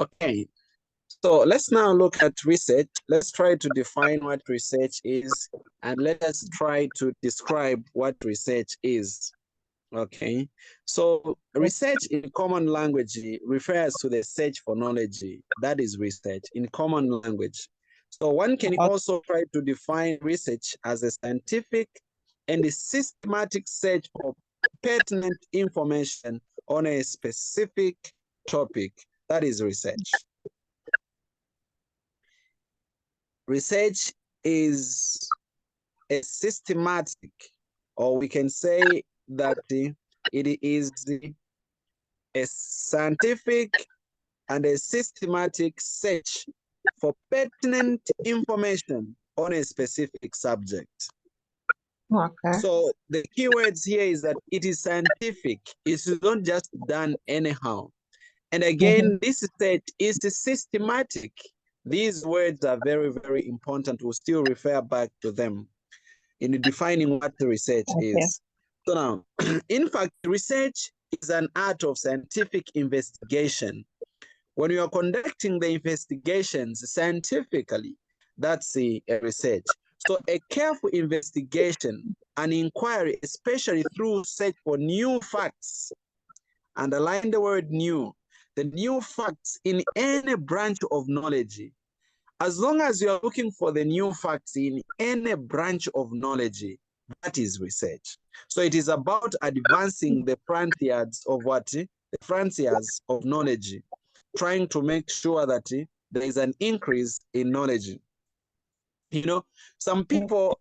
Okay, so let's now look at research. Let's try to define what research is, and let us try to describe what research is. Okay, so research in common language refers to the search for knowledge. That is research in common language. So one can also try to define research as a scientific and a systematic search for pertinent information on a specific topic. That is research. Research is a systematic, or we can say that it is a scientific and a systematic search for pertinent information on a specific subject. Okay. So the keywords here is that it is scientific. It's not just done anyhow. And again, this search is systematic. These words are very, very important. We'll still refer back to them in defining what the research is. So now, in fact, research is an art of scientific investigation. When you are conducting the investigations scientifically, that's a research. So a careful investigation, an inquiry, especially through search for new facts, underline the word new, the new facts in any branch of knowledge. As long as you are looking for the new facts in any branch of knowledge, that is research. So it is about advancing the frontiers of what? The frontiers of knowledge, trying to make sure that there is an increase in knowledge. You know, some people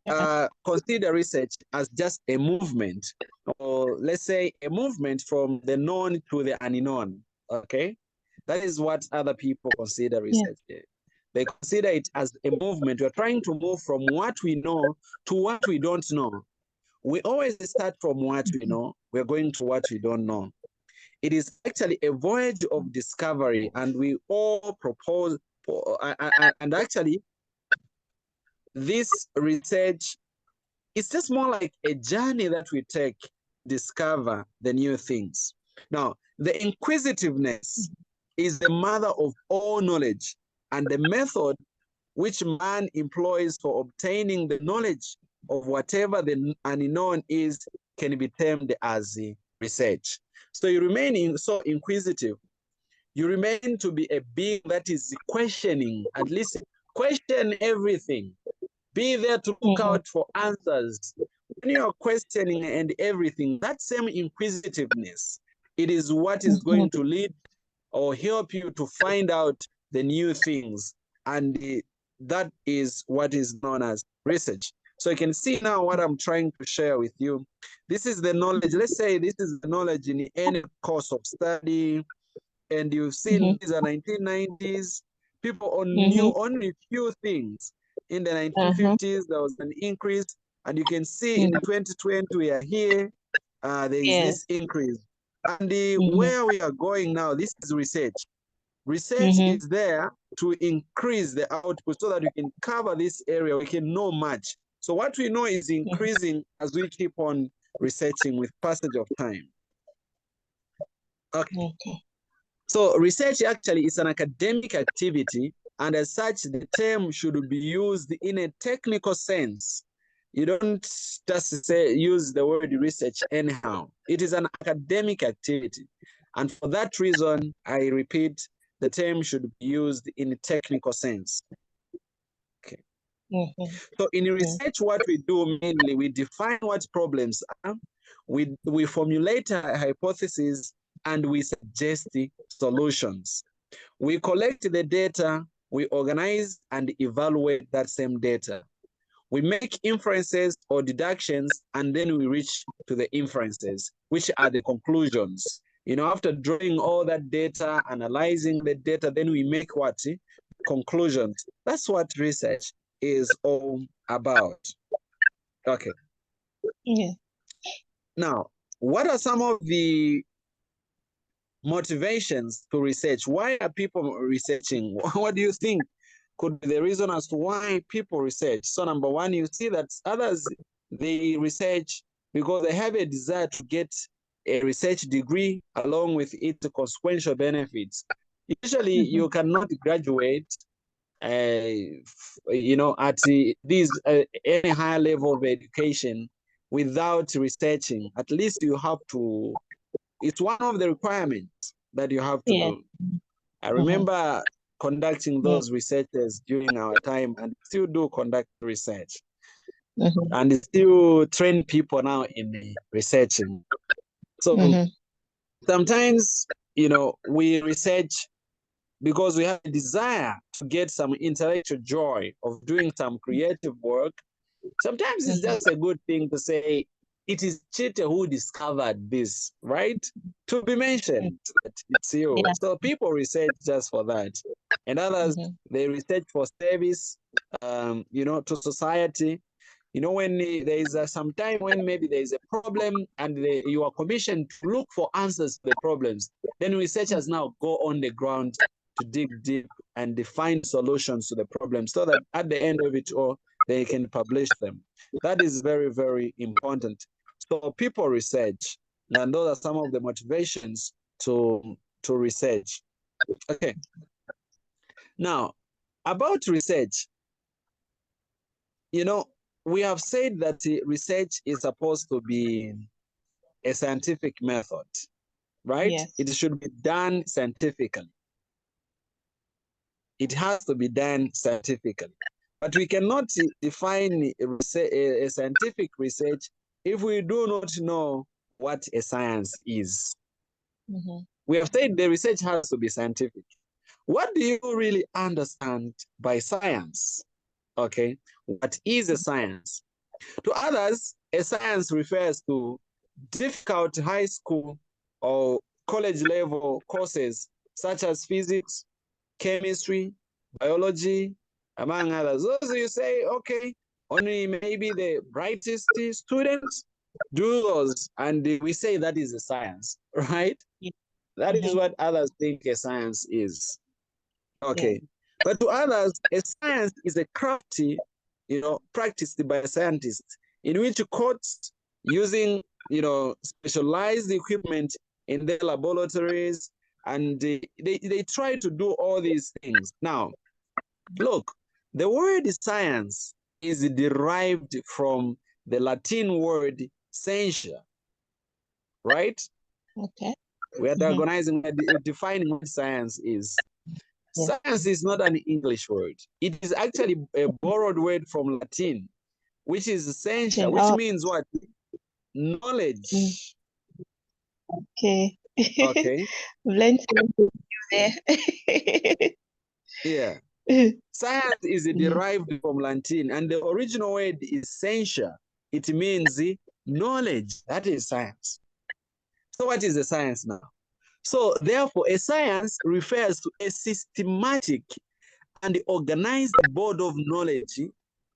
consider research as just a movement, or let's say a movement from the known to the unknown. Okay, that is what other people consider research. They consider it as a movement. We're trying to move from what we know to what we don't know. We always start from what we know. We're going to what we don't know. It is actually a voyage of discovery, and we all propose, and actually, this research is just more like a journey that we take, discover the new things. Now, the inquisitiveness is the mother of all knowledge, and the method which man employs for obtaining the knowledge of whatever the unknown is can be termed as research. So you remain so inquisitive. You remain to be a being that is questioning, at least question everything. Be there to look out for answers. When you are questioning and everything, that same inquisitiveness, it is what is going to lead or help you to find out the new things. And that is what is known as research. So you can see now what I'm trying to share with you. This is the knowledge. Let's say this is the knowledge in any course of study. And you've seen these are 1990s. People knew only few things. In the 1950s, there was an increase. And you can see in 2020, we are here. There is this increase. And where we are going now, this is research. Research is there to increase the output so that we can cover this area, we can know much. So what we know is increasing as we keep on researching with passage of time. Okay. So research actually is an academic activity, and as such, the term should be used in a technical sense. You don't just say use the word research anyhow. It is an academic activity. And for that reason, I repeat, the term should be used in a technical sense. Okay. So in research, what we do mainly, we define what problems are, we formulate a hypothesis, and we suggest the solutions. We collect the data, we organize and evaluate that same data. We make inferences or deductions, and then we reach to the inferences, which are the conclusions. You know, after drawing all that data, analyzing the data, then we make what? Conclusions. That's what research is all about. Okay. Now, what are some of the motivations to research? Why are people researching? What do you think could be the reason as to why people research? So number one, you see that others, they research because they have a desire to get a research degree along with its consequential benefits. Usually you cannot graduate at these any higher level of education without researching. At least you have to, it's one of the requirements that you have to do. I remember conducting those researches during our time, and still do conduct research, and still train people now in researching. So sometimes, we research because we have a desire to get some intellectual joy of doing some creative work. Sometimes it's just a good thing to say, it is Chite who discovered this, right? To be mentioned, that it's you. Yeah. So people research just for that. And others, they research for service, to society. When there is some time when maybe there is a problem and you are commissioned to look for answers to the problems, then researchers now go on the ground to dig deep and find solutions to the problem, so that at the end of it all, they can publish them. That is very, very important. So people research, and those are some of the motivations to research. Okay. Now, about research, we have said that research is supposed to be a scientific method, right? Yes. It should be done scientifically. It has to be done scientifically. But we cannot define a scientific research if we do not know what a science is. We have said the research has to be scientific. What do you really understand by science? Okay, what is a science? To others, a science refers to difficult high school or college level courses such as physics, chemistry, biology, among others. Those you say, okay, only maybe the brightest students do those, and we say that is a science, right? That is what others think a science is. Okay. But to others, a science is a crafty, practiced by scientists, in which courts using, specialized equipment in their laboratories, and they try to do all these things. Now, look, the word science is derived from the Latin word scientia, right? Okay. We are diagonizing, defining what science is. Science is not an English word. It is actually a borrowed word from Latin, which is scientia, which means what? Knowledge. Okay. Okay. Learn something there. Yeah. Science is derived from Latin, and the original word is scientia. It means knowledge. That is science. So what is a science now? So therefore, a science refers to a systematic and organized body of knowledge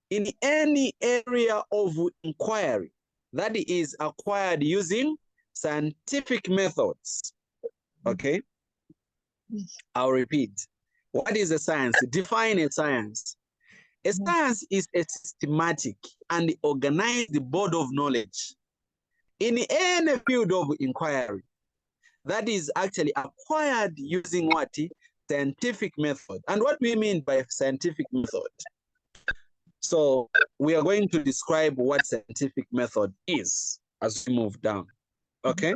in any area of inquiry that is acquired using scientific methods. Okay? I'll repeat. What is a science? Define a science. A science is a systematic and organized body of knowledge in any field of inquiry that is actually acquired using what? Scientific method. And what we mean by scientific method? So we are going to describe what scientific method is as we move down. Okay.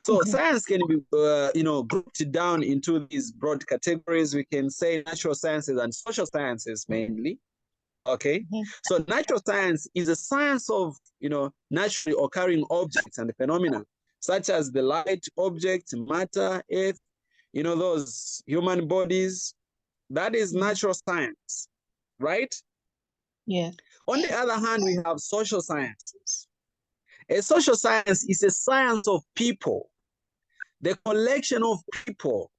So science can be, grouped down into these broad categories. We can say natural sciences and social sciences mainly. Okay. So natural science is a science of, naturally occurring objects and phenomena, such as the light, objects, matter, earth, those human bodies. That is natural science, right? Yeah. On the other hand, we have social sciences. A social science is a science of people, the collection of people,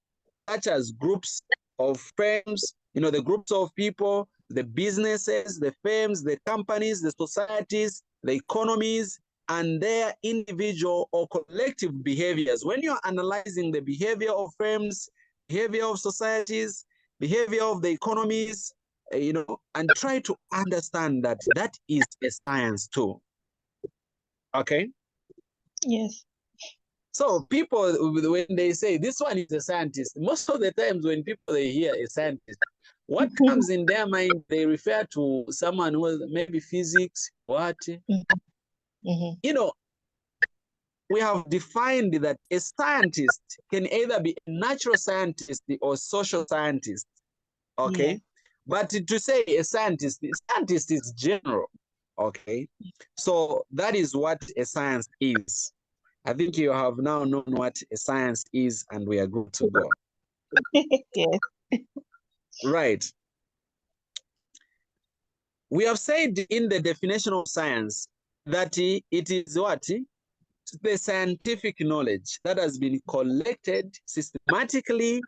such as groups of firms, the groups of people, the businesses, the firms, the companies, the societies, the economies, and their individual or collective behaviors. When you're analyzing the behavior of firms, behavior of societies, behavior of the economies, and try to understand that that is a science too. Okay? Yes. So people, when they say this one is a scientist, most of the times when people they hear a scientist, what comes in their mind, they refer to someone who was maybe physics, what? Mhm. You know, we have defined that a scientist can either be a natural scientist or social scientist, okay? Yeah. But to say a scientist is general, okay? So that is what a science is. I think you have now known what a science is, and we are good to go. Yes. Right. We have said in the definition of science that it is what? The scientific knowledge that has been collected systematically,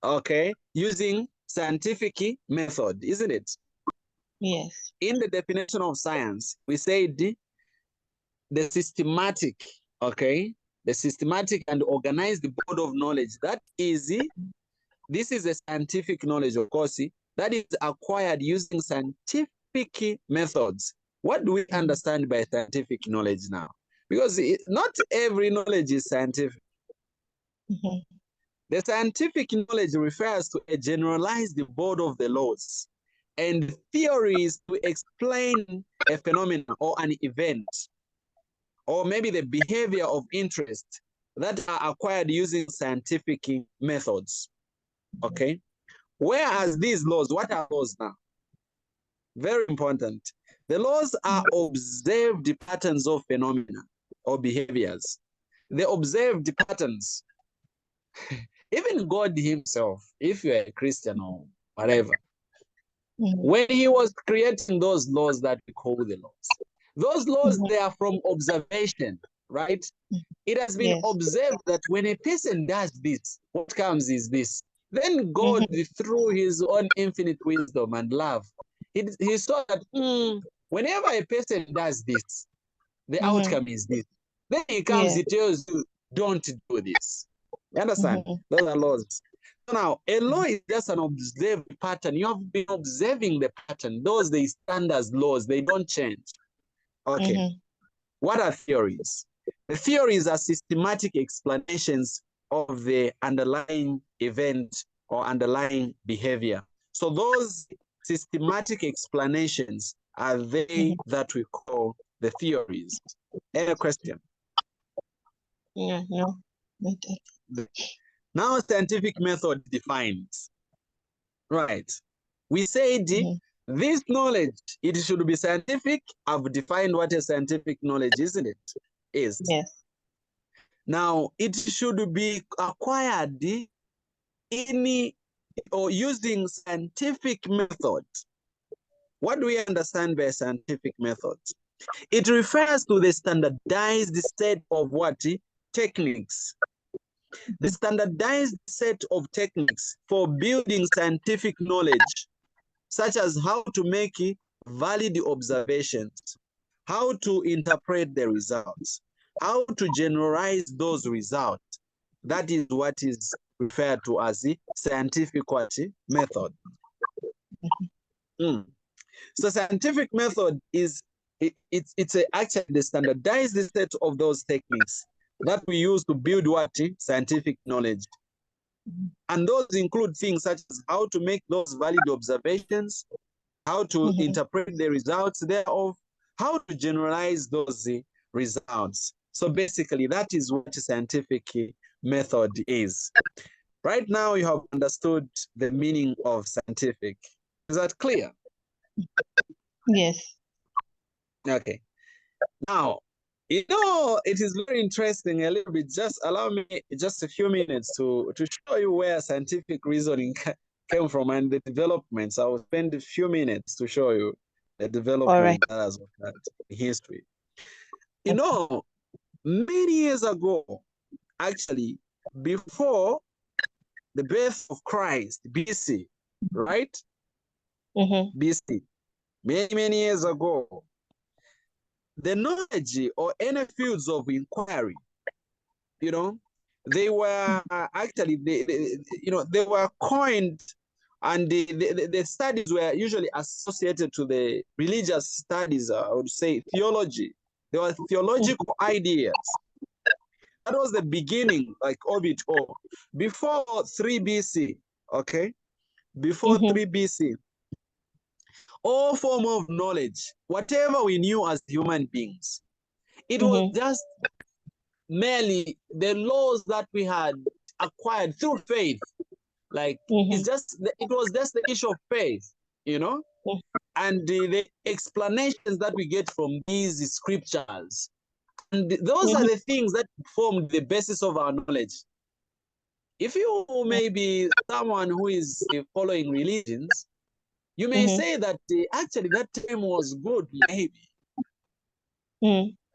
okay, using scientific method, isn't it? Yes. In the definition of science, we said the systematic, okay, the systematic and organized body of knowledge. That is, this is a scientific knowledge, of course, that is acquired using scientific methods. What do we understand by scientific knowledge now? Because not every knowledge is scientific. Mhm. The scientific knowledge refers to a generalized body of the laws and theories to explain a phenomenon or an event, or maybe the behavior of interest that are acquired using scientific methods. Okay. Whereas these laws, what are laws now? Very important. The laws are observed patterns of phenomena or behaviors. The observed patterns. Even God himself, if you're a Christian or whatever, when he was creating those laws that we call the laws, those laws, they are from observation, right? It has been Yes. observed that when a person does this, what comes is this. Then God, through his own infinite wisdom and love, he saw that whenever a person does this, the outcome is this. Then he comes, Yeah. he tells you, don't do this. You understand? Those are laws. So now, a law is just an observed pattern. You have been observing the pattern. Those, they stand as laws. They don't change. Okay. What are theories? The theories are systematic explanations of the underlying event or underlying behavior. So those systematic explanations are they that we call the theories. Any question? Yeah, no. Now scientific method defines. Right. We said this knowledge, it should be scientific. I've defined what a scientific knowledge, isn't it? Is. Yes. Now, it should be acquired in or using scientific methods. What do we understand by scientific methods? It refers to the standardized set of what? Techniques. The standardized set of techniques for building scientific knowledge, such as how to make valid observations, how to interpret the results, how to generalize those results. That is what is referred to as the scientific method. So scientific method is actually the standardized set of those techniques that we use to build what? Scientific knowledge. And those include things such as how to make those valid observations, how to interpret the results thereof, how to generalize those results. So basically, that is what scientific method is. Right now, you have understood the meaning of scientific. Is that clear? Yes. Okay. Now, you know, it is very interesting a little bit. Just allow me just a few minutes to show you where scientific reasoning came from and the developments. I will spend a few minutes to show you the development that has occurred in history. You know, many years ago, actually, before the birth of Christ, BC, right? BC, many years ago, the knowledge or any fields of inquiry, you know, they were actually, they were coined, and the studies were usually associated to the religious studies, I would say theology. They were theological ideas. That was the beginning, like, of it all. Before 3 BC, okay? Before 3 BC, all form of knowledge, whatever we knew as human beings, it was just merely the laws that we had acquired through faith. Like, it was just the issue of faith, you know? And the explanations that we get from these scriptures. And those are the things that formed the basis of our knowledge. If you may be someone who is following religions, you may say that actually that time was good, maybe.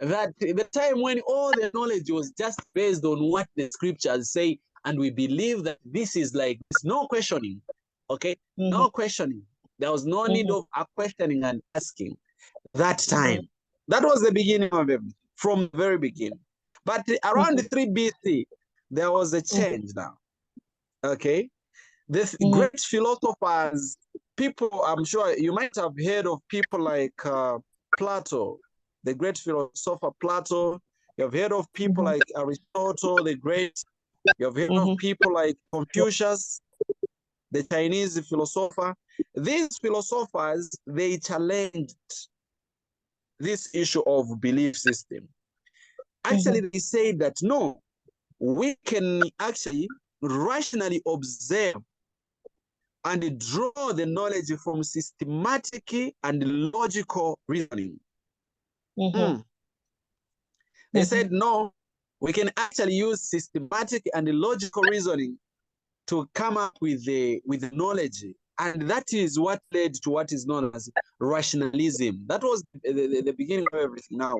That the time when all the knowledge was just based on what the scriptures say, and we believe that this is like this, no questioning, okay? No questioning. There was no need of questioning and asking that time. That was the beginning of it, from the very beginning. But around 3 BC, there was a change now, okay? The great philosophers, people, I'm sure you might have heard of people like Plato, the great philosopher Plato. You've heard of people like Aristotle, the great. You've heard of people like Confucius, the Chinese philosopher. These philosophers, they challenged this issue of belief system. Actually, they say that no, we can actually rationally observe and draw the knowledge from systematic and logical reasoning. They said, no, we can actually use systematic and logical reasoning to come up with the knowledge. And that is what led to what is known as rationalism. That was the beginning of everything. Now,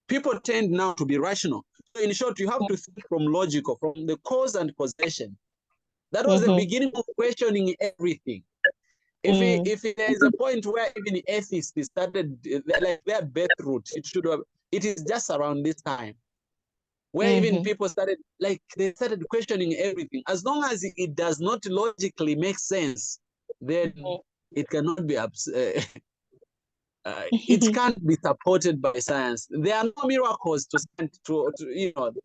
people tend now to be rational. So in short, you have to think from logical, from the cause and causation. That was the beginning of questioning everything. If there is a point where even atheists started, like their birth root, it is just around this time, where even people started, like, they started questioning everything. As long as it does not logically make sense, then it cannot be it can't be supported by science. There are no miracles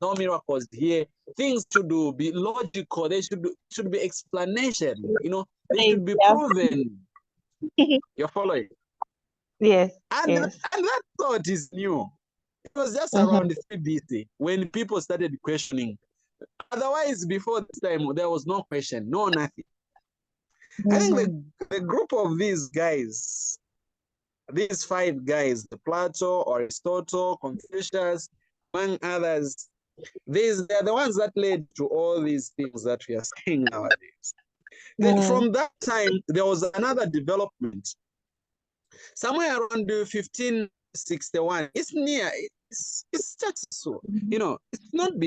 no miracles here. Things should be logical. They should be explanation. They should be proven. You're following? Yes. And that thought is new. It was just around 3 BC when people started questioning. Otherwise, before this time, there was no question, no nothing. I think the group of these guys, these 5 guys, Plato, Aristotle, Confucius, among others, they're the ones that led to all these things that we are seeing nowadays. Then from that time, there was another development. Somewhere around 1561, it's near, it's just so, it hasn't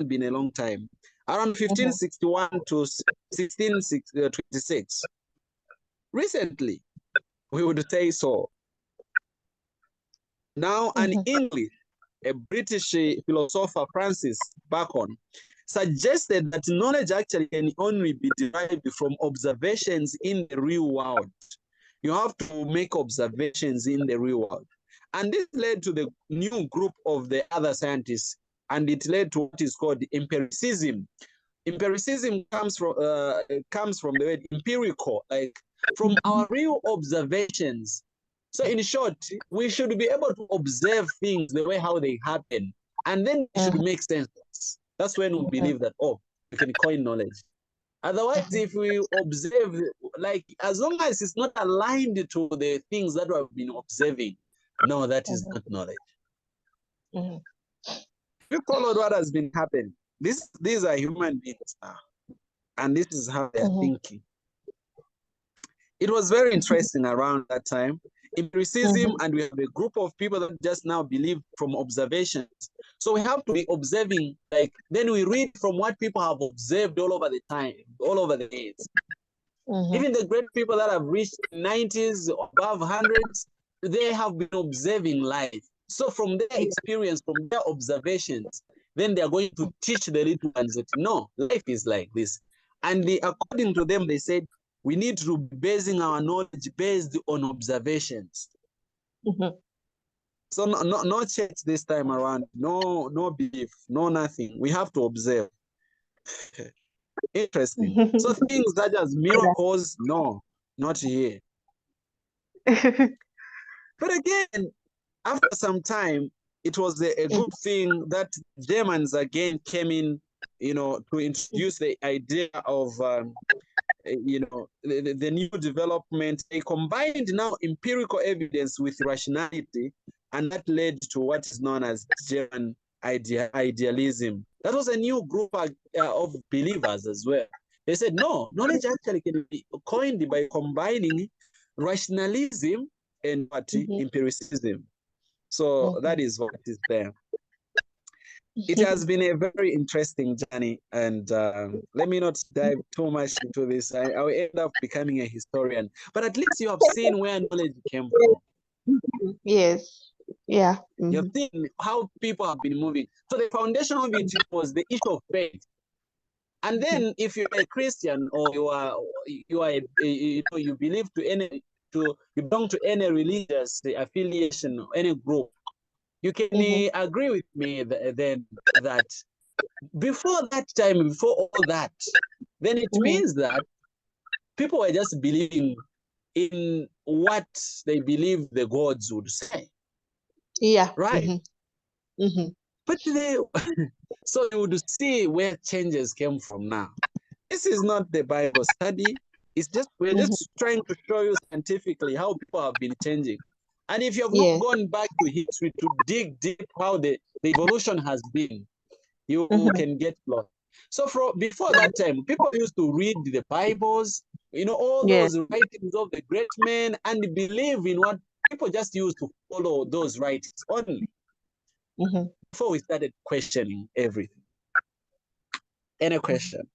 been a long time. Around 1561 to 1626. Recently, we would say so. Now, an English, a British philosopher, Francis Bacon, suggested that knowledge actually can only be derived from observations in the real world. You have to make observations in the real world. And this led to the new group of the other scientists, and it led to what is called empiricism. Empiricism comes from the word empirical, like from our real observations. So in short, we should be able to observe things the way how they happen, and then it should make sense. That's when we believe that, oh, we can coin knowledge. Otherwise, if we observe, like, as long as it's not aligned to the things that we have been observing, no, that is not knowledge. If you followed what has been happening, these are human beings now, and this is how they're thinking. It was very interesting around that time. Empiricism, and we have a group of people that just now believe from observations. So we have to be observing, like, then we read from what people have observed all over the time, all over the days. Even the great people that have reached 90s, above 100s, they have been observing life. So from their experience, from their observations, then they are going to teach the little ones that, no, life is like this. And according to them, they said, we need to be basing our knowledge based on observations. So no church this time around. No belief, no nothing. We have to observe. Interesting. So things such as miracles, no, not here. But again, after some time, it was a good thing that Germans again came in, to introduce the idea of, the new development. They combined now empirical evidence with rationality, and that led to what is known as German idealism. That was a new group of believers as well. They said, no, knowledge actually can be coined by combining rationalism and empiricism. So that is what is there. It has been a very interesting journey, and let me not dive too much into this. I will end up becoming a historian, but at least you have seen where knowledge came from. Yes. Yeah. You've seen how people have been moving. So the foundation of it was the issue of faith. And then, if you're a Christian or you believe you belong to any religious affiliation or any group, you can agree with me then that before that time, before all that, then it means that people were just believing in what they believe the gods would say. Yeah. Right. But so you would see where changes came from now. This is not the Bible study. It's just, we're just trying to show you scientifically how people have been changing. And if you have not gone back to history to dig deep how the evolution has been, you can get lost. So before that time, people used to read the Bibles, all those writings of the great men, and believe in what people just used to follow those writings only. Before we started questioning everything. Any question?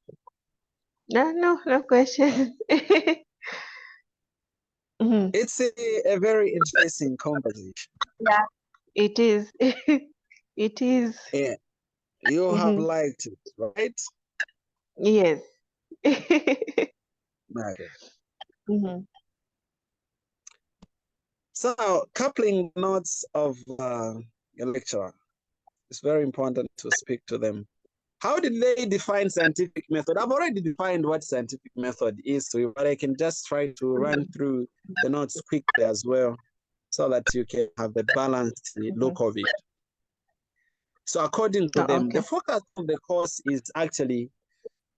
No question. It's a very interesting conversation. Yeah, it is. It is. Yeah. You have liked it, right? Yes. Okay. So, coupling notes of your lecturer, it's very important to speak to them. How did they define scientific method? I've already defined what scientific method is to you, but I can just try to run through the notes quickly as well, so that you can have the balanced look of it. So according to them, the focus of the course is actually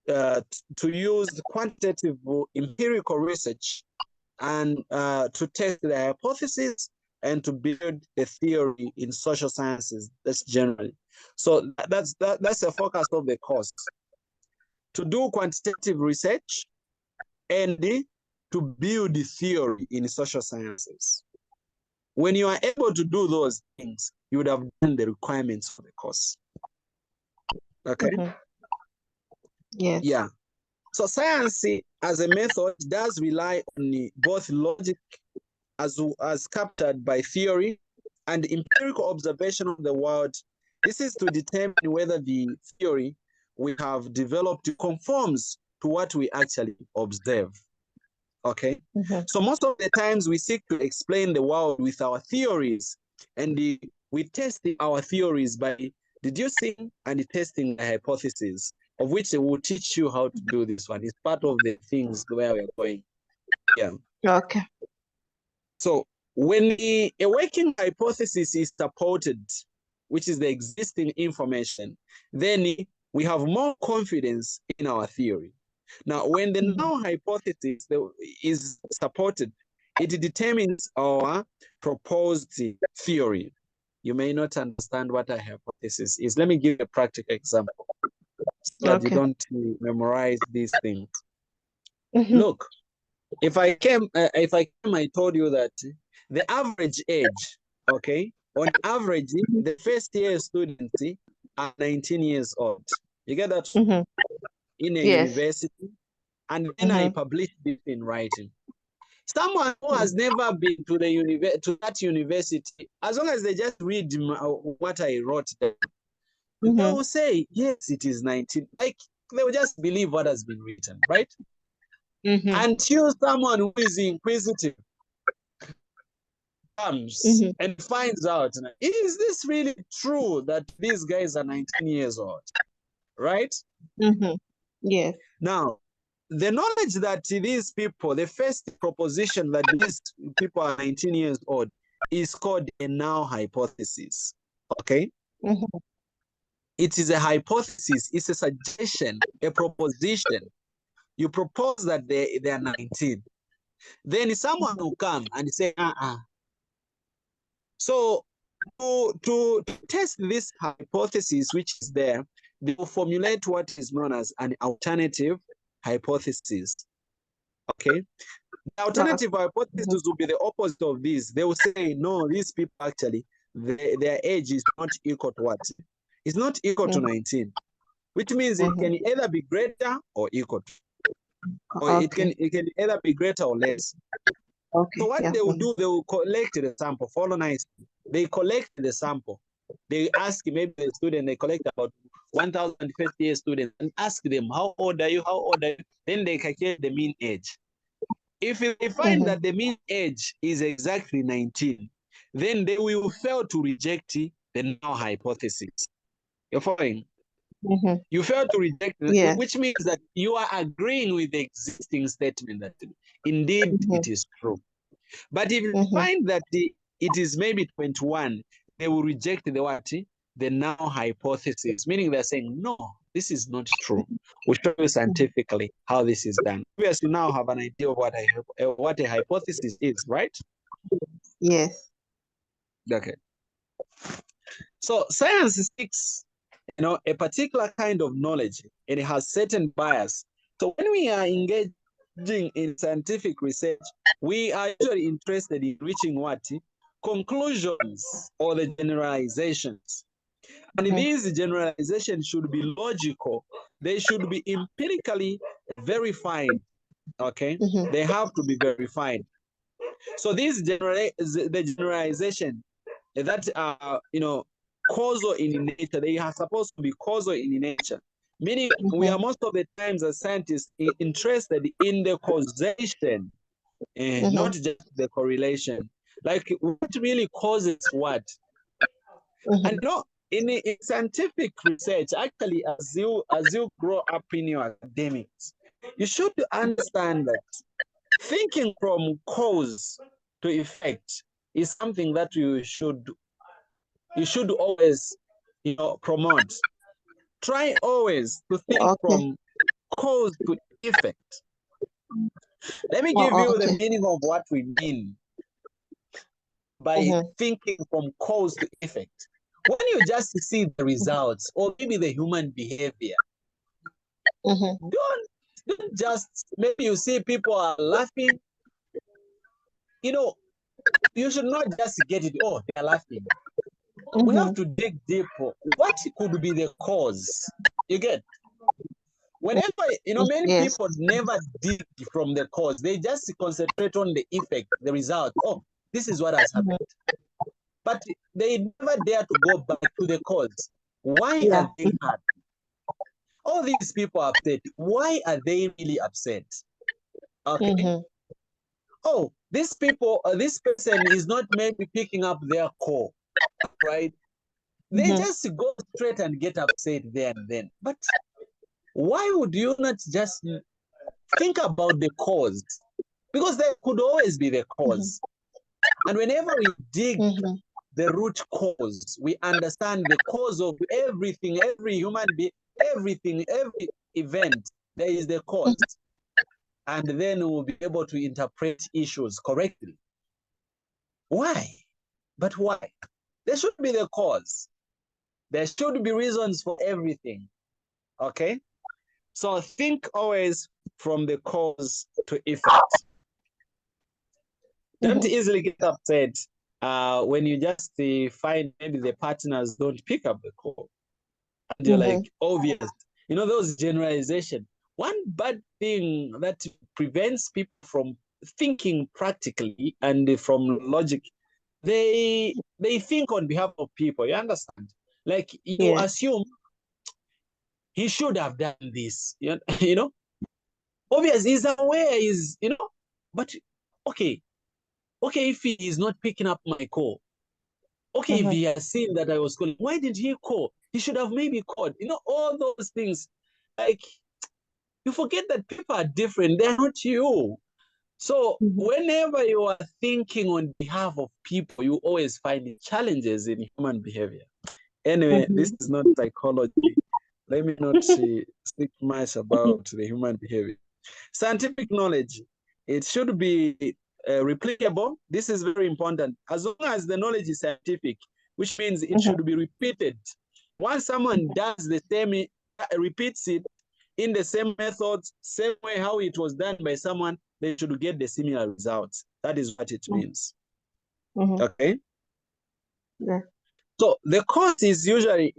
to use quantitative empirical research and to test the hypothesis and to build a theory in social sciences. That's generally. So that's the focus of the course. To do quantitative research and to build the theory in social sciences. When you are able to do those things, you would have done the requirements for the course. Okay? Yes. Yeah. So science as a method does rely on both logic as captured by theory and empirical observation of the world. This is to determine whether the theory we have developed conforms to what we actually observe. Okay? So most of the times we seek to explain the world with our theories, and we test our theories by deducing and testing the hypothesis, of which they will teach you how to do this one. It's part of the things where we're going. Yeah. Okay. So when a working hypothesis is supported, which is the existing information, then we have more confidence in our theory. Now, when the null hypothesis is supported, it determines our proposed theory. You may not understand what a hypothesis is. Let me give you a practical example so that you don't memorize these things. Look, if I came, I told you that the average age, on average, the first year students are 19 years old. You get that? In a university, and then I published this in writing. Someone who has never been to that university, as long as they just read what I wrote there, they will say, yes, it is 19. Like, they will just believe what has been written, right? Until someone who is inquisitive comes and finds out, is this really true that these guys are 19 years old, right? Yes. Now, the knowledge that these people, the first proposition that these people are 19 years old is called a null hypothesis, okay? It is a hypothesis, it's a suggestion, a proposition. You propose that they are 19. Then someone will come and say, So to test this hypothesis, which is there, they will formulate what is known as an alternative hypothesis. Okay? The alternative hypothesis will be the opposite of this. They will say, no, these people actually, their age is not equal to what? It's not equal to 19, which means it can either be greater or equal to, or it can either be greater or less. So what they will do, they will collect the sample. Follow nice. They collect the sample. They ask maybe the student, they collect about 1,050 students and ask them, how old are you? How old are you? Then they calculate the mean age. If they find that the mean age is exactly 19, then they will fail to reject the null hypothesis. You're following? You fail to reject it, which means that you are agreeing with the existing statement that indeed it is true. But if you find that it is maybe 21, they will reject the what? The null hypothesis, meaning they're saying, no, this is not true. We'll show you scientifically how this is done. Obviously, you now have an idea of what a hypothesis is, right? Yes. Okay. So science seeks, a particular kind of knowledge, and it has certain bias. So when we are engaging in scientific research, we are usually interested in reaching what? Conclusions or the generalizations. And these generalizations should be logical. They should be empirically verified. Okay? They have to be verified. So the generalization that are, causal in nature, they are supposed to be causal in nature. Meaning we are most of the times as scientists interested in the causation, not just the correlation. Like what really causes what? And in scientific research, actually, as you grow up in your academics, you should understand that thinking from cause to effect is something that you should always promote. Try always to think from cause to effect. Let me give you the meaning of what we mean by thinking from cause to effect. When you just see the results or maybe the human behavior, don't just, maybe you see people are laughing, you should not just get it, oh, they're laughing. We have to dig deeper. What could be the cause? You get? Whenever, many people never dig from the cause. They just concentrate on the effect, the result. Oh, this is what has happened. But they never dare to go back to the cause. Why are they happy? All these people are upset. Why are they really upset? Okay. Oh, this person is not maybe picking up their call, right? They just go straight and get upset there and then. But why would you not just think about the cause? Because there could always be the cause. And whenever we dig the root cause, we understand the cause of everything, every human being, everything, every event, there is the cause. And then we'll be able to interpret issues correctly. Why? But why? There should be the cause. There should be reasons for everything. Okay? So think always from the cause to effect. Don't easily get upset when you just find maybe the partners don't pick up the call. And you're like, obvious. Those generalizations. One bad thing that prevents people from thinking practically and from logic, they think on behalf of people. You understand? Like you assume he should have done this. Obviously he's aware, but okay. Okay, if he is not picking up my call, okay, if he has seen that I was calling, why did he call? He should have maybe called. You know, all those things. Like, you forget that people are different. They're not you. So whenever you are thinking on behalf of people, you always find challenges in human behavior. Anyway, this is not psychology. Let me not speak much about the human behavior. Scientific knowledge, it should be replicable. This is very important. As long as the knowledge is scientific, which means it should be repeated. Once someone does the same, repeats it in the same methods, same way how it was done by someone, they should get the similar results. That is what it means. Okay? Yeah. So the course is usually,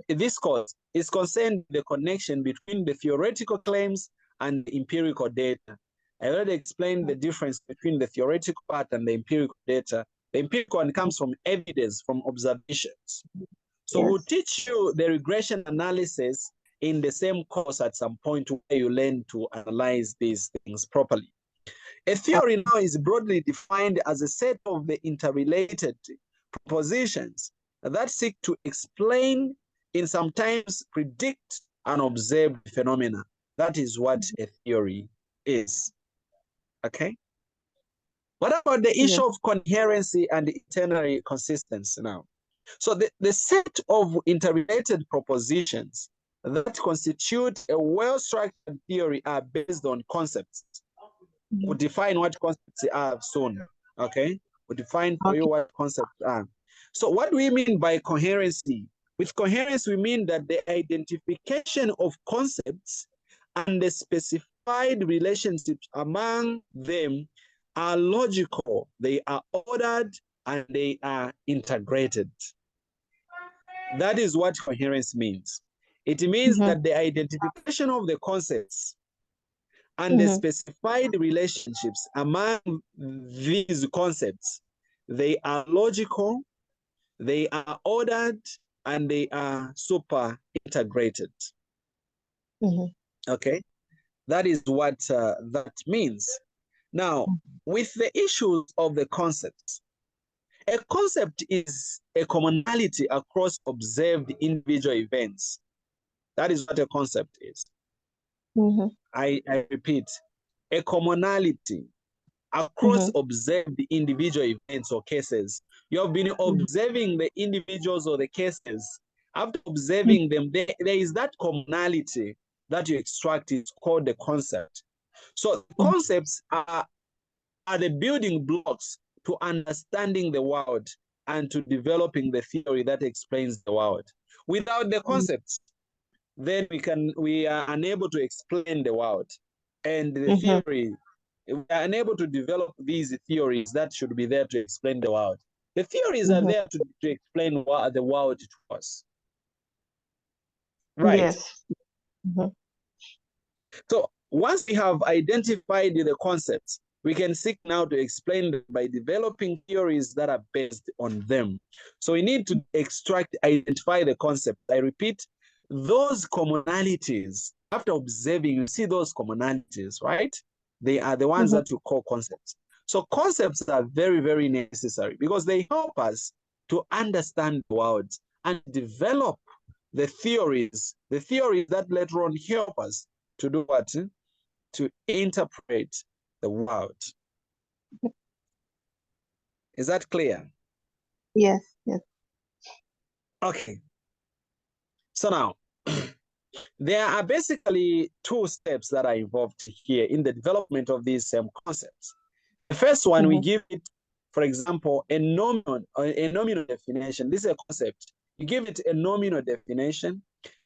this course is concerned with the connection between the theoretical claims and the empirical data. I already explained the difference between the theoretical part and the empirical data. The empirical one comes from evidence, from observations. So we'll teach you the regression analysis in the same course at some point where you learn to analyze these things properly. A theory now is broadly defined as a set of the interrelated propositions that seek to explain and sometimes predict an observed phenomena. That is what a theory is. Okay? What about the issue of coherency and internal consistency now? So the set of interrelated propositions that constitute a well-structured theory are based on concepts. We'll define what concepts are soon, okay? We'll define for you what concepts are. So what do we mean by coherency? With coherence, we mean that the identification of concepts and the specified relationships among them are logical, they are ordered, and they are integrated. That is what coherence means. It means that the identification of the concepts and the specified relationships among these concepts, they are logical, they are ordered, and they are super integrated. Okay, that is what that means. Now, with the issues of the concepts, a concept is a commonality across observed individual events. That is what a concept is. I repeat, a commonality across observed individual events or cases. You have been observing the individuals or the cases. After observing them, there is that commonality that you extract. It's called the concept. So concepts are the building blocks to understanding the world and to developing the theory that explains the world. Without the concepts, then we are unable to explain the world. And the theory, we are unable to develop these theories that should be there to explain the world. The theories are there to explain the world to us. Right. Yes. So once we have identified the concepts, we can seek now to explain them by developing theories that are based on them. So we need to identify the concept. I repeat, those commonalities, after observing, you see those commonalities, right? They are the ones that you call concepts. So concepts are very, very necessary because they help us to understand the world and develop the theories that later on help us to do what? To interpret the world. Is that clear? Yes, yes. Okay. So now, there are basically two steps that are involved here in the development of these same concepts. The first one, we give it, for example, a nominal definition. This is a concept. You give it a nominal definition.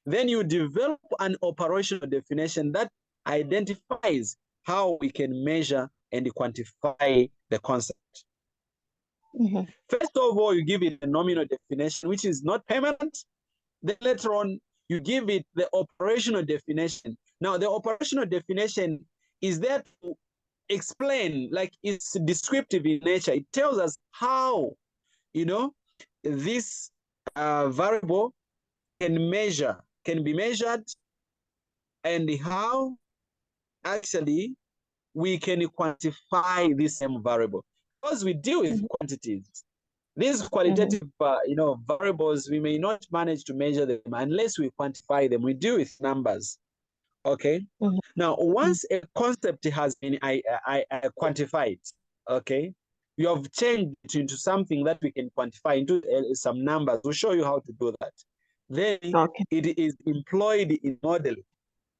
Then you develop an operational definition that identifies how we can measure and quantify the concept. First of all, you give it a nominal definition, which is not permanent. Then later on, you give it the operational definition. Now, the operational definition is there to explain, like it's descriptive in nature. It tells us how, this variable can be measured, and how actually we can quantify this same variable. because we deal with quantities. These qualitative, variables, we may not manage to measure them unless we quantify them. We deal with numbers, okay? Now, once a concept has been quantified, okay, you have changed it into something that we can quantify into some numbers. We'll show you how to do that. Then it is employed in model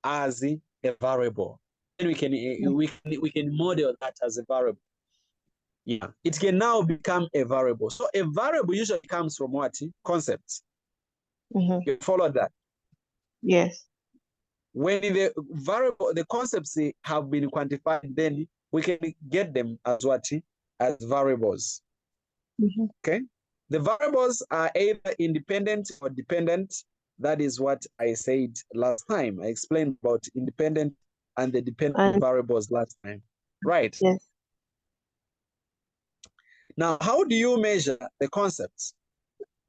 as a variable. Then we can model that as a variable. Yeah, it can now become a variable. So a variable usually comes from what? Concepts. You follow that? Yes. When the concepts have been quantified, then we can get them as what? As variables. Okay? The variables are either independent or dependent. That is what I said last time. I explained about independent and the dependent variables last time. Right? Yes. Now, how do you measure the concepts?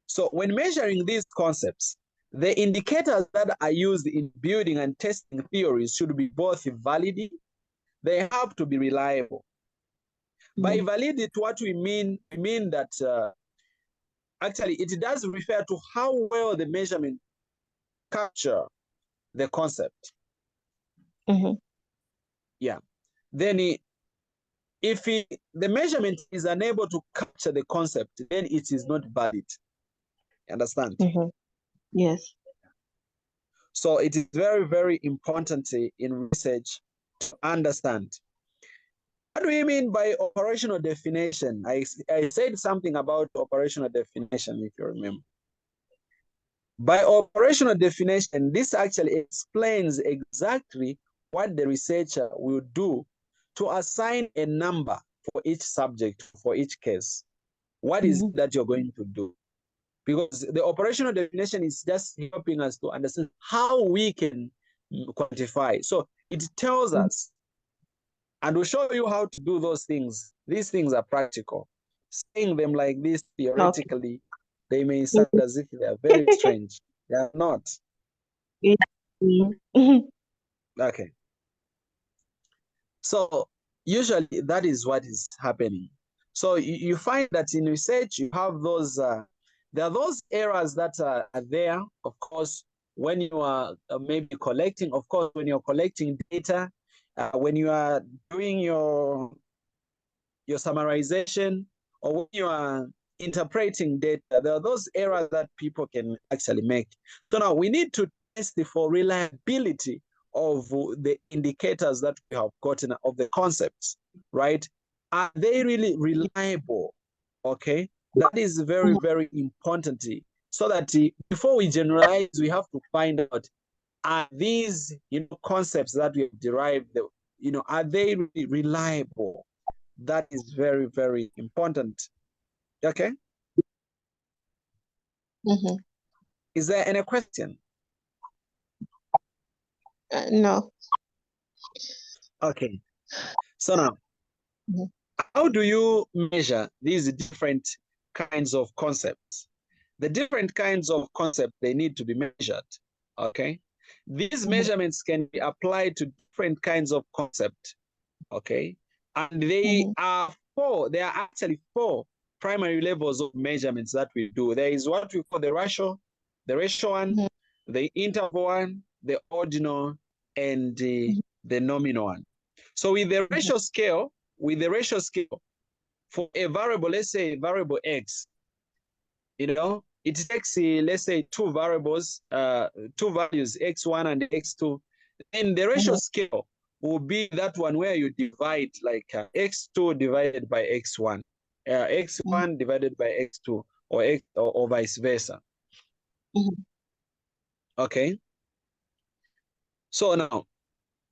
So when measuring these concepts, the indicators that are used in building and testing theories should be both valid, they have to be reliable. By validity, what we mean that actually it does refer to how well the measurement capture the concept. Yeah. Then if the measurement is unable to capture the concept, then it is not valid. Understand? Yes. So it is very, very important in research to understand. What do we mean by operational definition? I said something about operational definition, if you remember. By operational definition, this actually explains exactly what the researcher will do to assign a number for each subject, for each case. What is it that you're going to do? Because the operational definition is just helping us to understand how we can quantify. So it tells us, and we'll show you how to do those things. These things are practical. Saying them like this theoretically, they may sound as if they are very strange. They are not. Okay. So usually that is what is happening. So you find that in research, you have those, there are those errors that are there, of course, when you are maybe collecting, of course, when you're collecting data, when you are doing your summarization, or when you are interpreting data, there are those errors that people can actually make. So now we need to test for reliability of the indicators that we have gotten of the concepts, right? Are they really reliable? Okay, that is very, very important. So that before we generalize, we have to find out, are these concepts that we have derived, are they really reliable? That is very, very important. Okay. Is there any question? No. Okay. So now, how do you measure these different kinds of concepts? The different kinds of concepts, they need to be measured. Okay. These measurements can be applied to different kinds of concepts. Okay. And they are actually four primary levels of measurements that we do. There is what we call the ratio one, the interval one, the ordinal, and the nominal one. So with the ratio scale, for a variable, let's say variable x, it takes, let's say, two variables, two values, x1 and x2. And the ratio scale will be that one where you divide, like x2 divided by x1, x1 divided by x2, or vice versa. Okay. So now,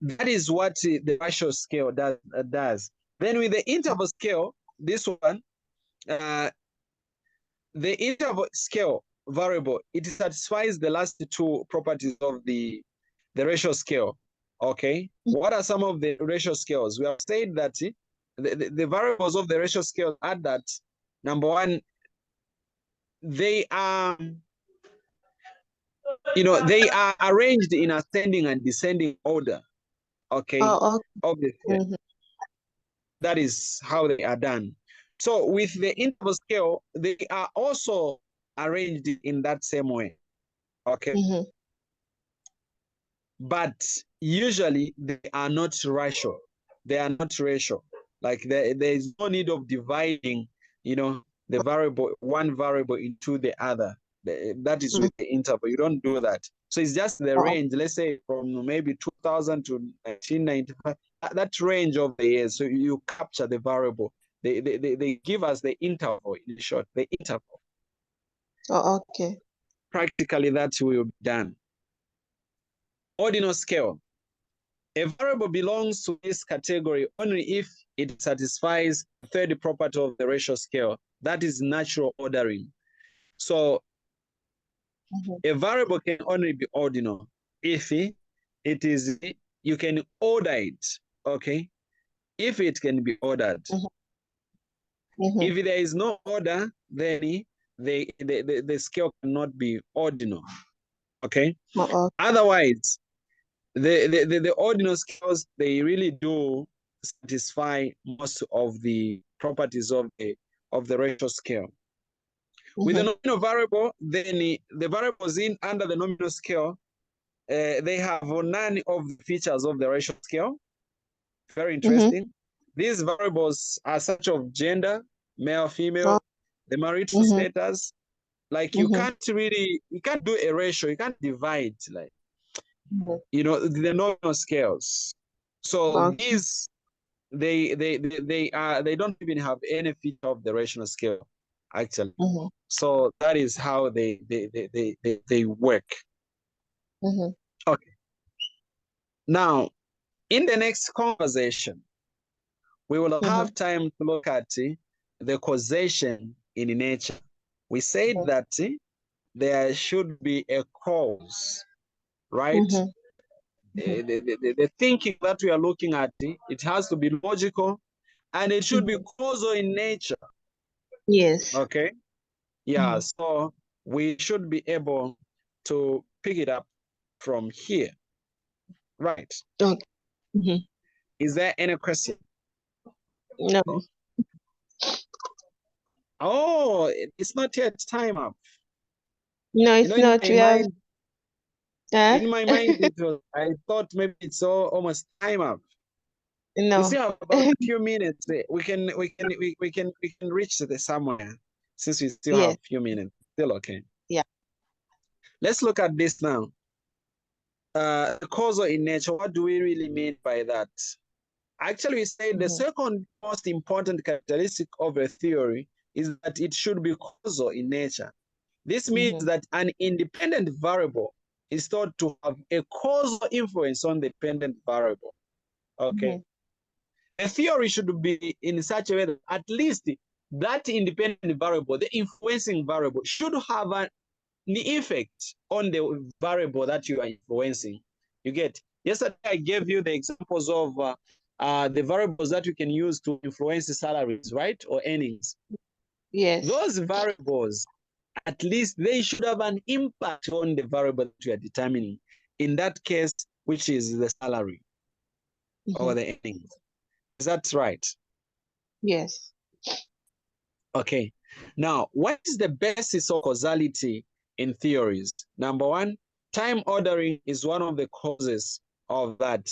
that is what the ratio scale does. Then with the interval scale, this one, the interval scale variable, it satisfies the last two properties of the ratio scale. Okay. What are some of the ratio scales? We have said that the variables of the ratio scale are that, number one, they are, they are arranged in ascending and descending order. Okay. Obviously. That is how they are done. So with the interval scale, they are also arranged in that same way. Okay. But usually they are not rational. They are not rational. Like there is no need of dividing, the variable, one variable into the other. That is with the interval. You don't do that. So it's just the range, let's say from maybe 2000 to 1995, that range of the years. So you capture the variable. They give us the interval, in short, the interval. Oh, okay. Practically that will be done. Ordinal scale. A variable belongs to this category only if it satisfies the third property of the ratio scale. That is natural ordering. So a variable can only be ordinal if it is, you can order it, okay? If it can be ordered. If there is no order, then the scale cannot be ordinal, okay? Otherwise, the ordinal scales, they really do satisfy most of the properties of the ratio scale. With the nominal variable, then the variables under the nominal scale, they have none of the features of the ratio scale. Very interesting. These variables are such of gender, male, female, the marital status. Like you can't do a ratio, you can't divide, like, the nominal scales. So these, they don't even have any feature of the rational scale, actually. So that is how they work. Okay. Now, in the next conversation, we will have time to look at the causation in nature. We said that there should be a cause, right? The thinking that we are looking at, it has to be logical, and it should be causal in nature. Yes. Okay. Yeah. So we should be able to pick it up from here. Right. Okay. Is there any question? No. Oh, it's not yet time up. No, it's not. We have. In my mind, I thought maybe it's almost time up. No. We still have about a few minutes. We can reach the somewhere, since we still have a few minutes. Still okay. Yeah. Let's look at this now. Causal in nature. What do we really mean by that? Actually, we say the second most important characteristic of a theory is that it should be causal in nature. This means that an independent variable is thought to have a causal influence on the dependent variable. Okay. A theory should be in such a way that at least that independent variable, the influencing variable, should have an effect on the variable that you are influencing. You get? Yesterday, I gave you the examples of the variables that you can use to influence the salaries, right? Or earnings. Yes. Those variables, at least they should have an impact on the variable that you are determining. In that case, which is the salary or the earnings. Is that right? Yes. Okay. Now, what is the basis of causality in theories? Number one, time ordering is one of the causes of that.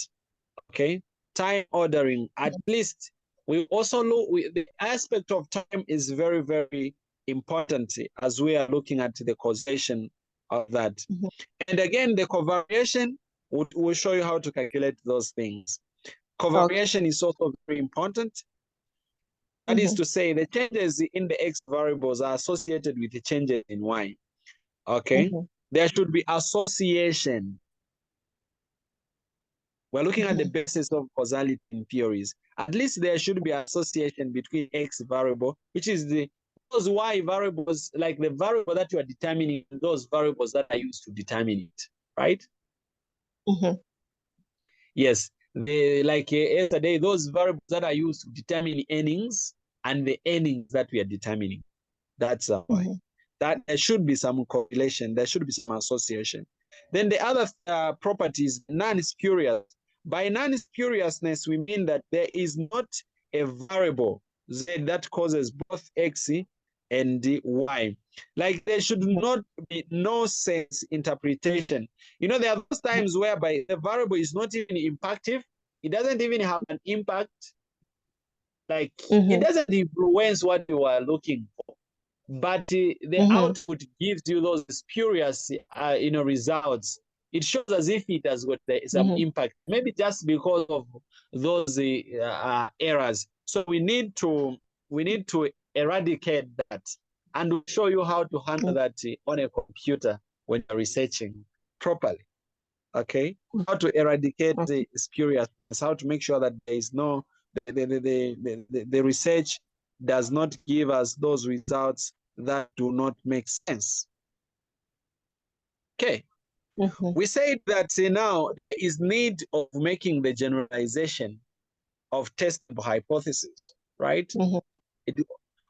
Okay. Time ordering, at least we also look, the aspect of time is very, very important as we are looking at the causation of that. And again, the covariation will show you how to calculate those things. Covariation is also very important. That is to say, the changes in the X variables are associated with the changes in Y. Okay? There should be association. We're looking at the basis of causality in theories. At least there should be association between X variable, which is those Y variables, like the variable that you are determining, those variables that are used to determine it, right? Yes. Like yesterday, those variables that are used to determine earnings and the earnings that we are determining. That's why. That there should be some correlation, there should be some association. Then the other property is non-spurious. By non-spuriousness, we mean that there is not a variable Z that causes both X and Y. Like there should not be no sense interpretation. You know, there are those times whereby the variable is not even impactive. It doesn't even have an impact. Like it doesn't influence what you are looking for. But the output gives you those spurious, results. It shows as if it has got some impact, maybe just because of those errors. So we need to eradicate that, and we'll show you how to handle that on a computer when you're researching properly. Okay, how to eradicate the spuriousness, how to make sure that there is no the research does not give us those results that do not make sense. Okay, we said that now there is need of making the generalization of testable hypothesis, right?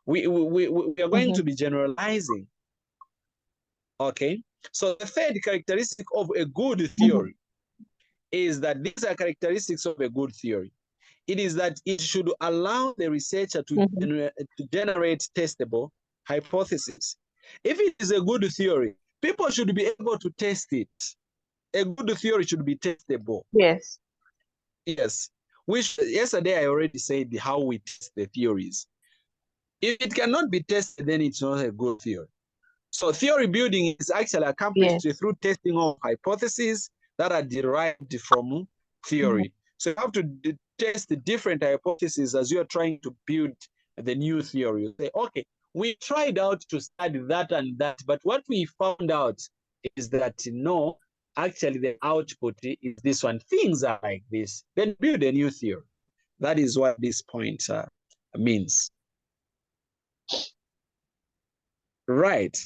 We are going to be generalizing. Okay, so the third characteristic of a good theory is that these are characteristics of a good theory. It is that it should allow the researcher to generate testable hypotheses. If it is a good theory, people should be able to test it. A good theory should be testable. Yes. Yes. Yesterday I already said how we test the theories. If it cannot be tested, then it's not a good theory. So theory building is actually accomplished through testing of hypotheses that are derived from theory. So you have to test the different hypotheses as you're trying to build the new theory. You say, okay, we tried out to study that and that, but what we found out is that no, actually the output is this one. Things are like this. Then build a new theory. That is what this point means. Right.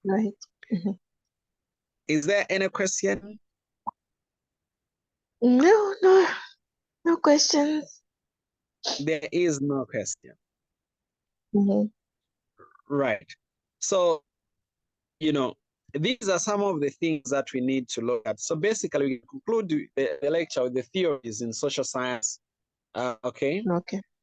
Right. Is there any question? No questions. There is no question. Right. So, these are some of the things that we need to look at. So basically, we conclude the lecture with the theories in social science. Okay.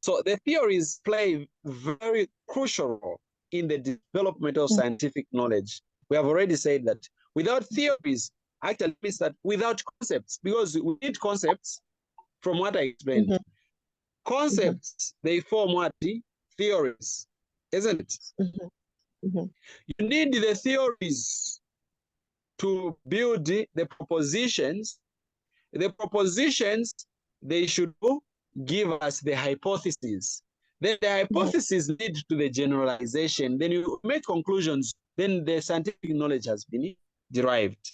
So the theories play very crucial role in the development of scientific knowledge. We have already said that without theories, actually means that without concepts, because we need concepts from what I explained. Concepts, they form what? Theories, isn't it? You need the theories to build the propositions. The propositions, they should give us the hypotheses. Then the hypothesis lead to the generalization. Then you make conclusions. Then the scientific knowledge has been derived.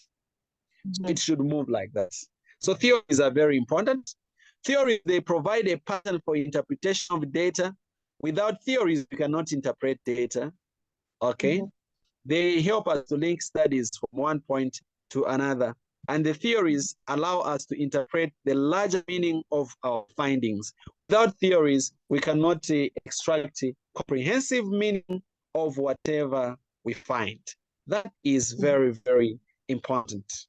So it should move like that. So theories are very important. Theories, they provide a pattern for interpretation of data. Without theories, we cannot interpret data. Okay? They help us to link studies from one point to another. And the theories allow us to interpret the larger meaning of our findings. Without theories, we cannot extract comprehensive meaning of whatever we find. That is very, very important.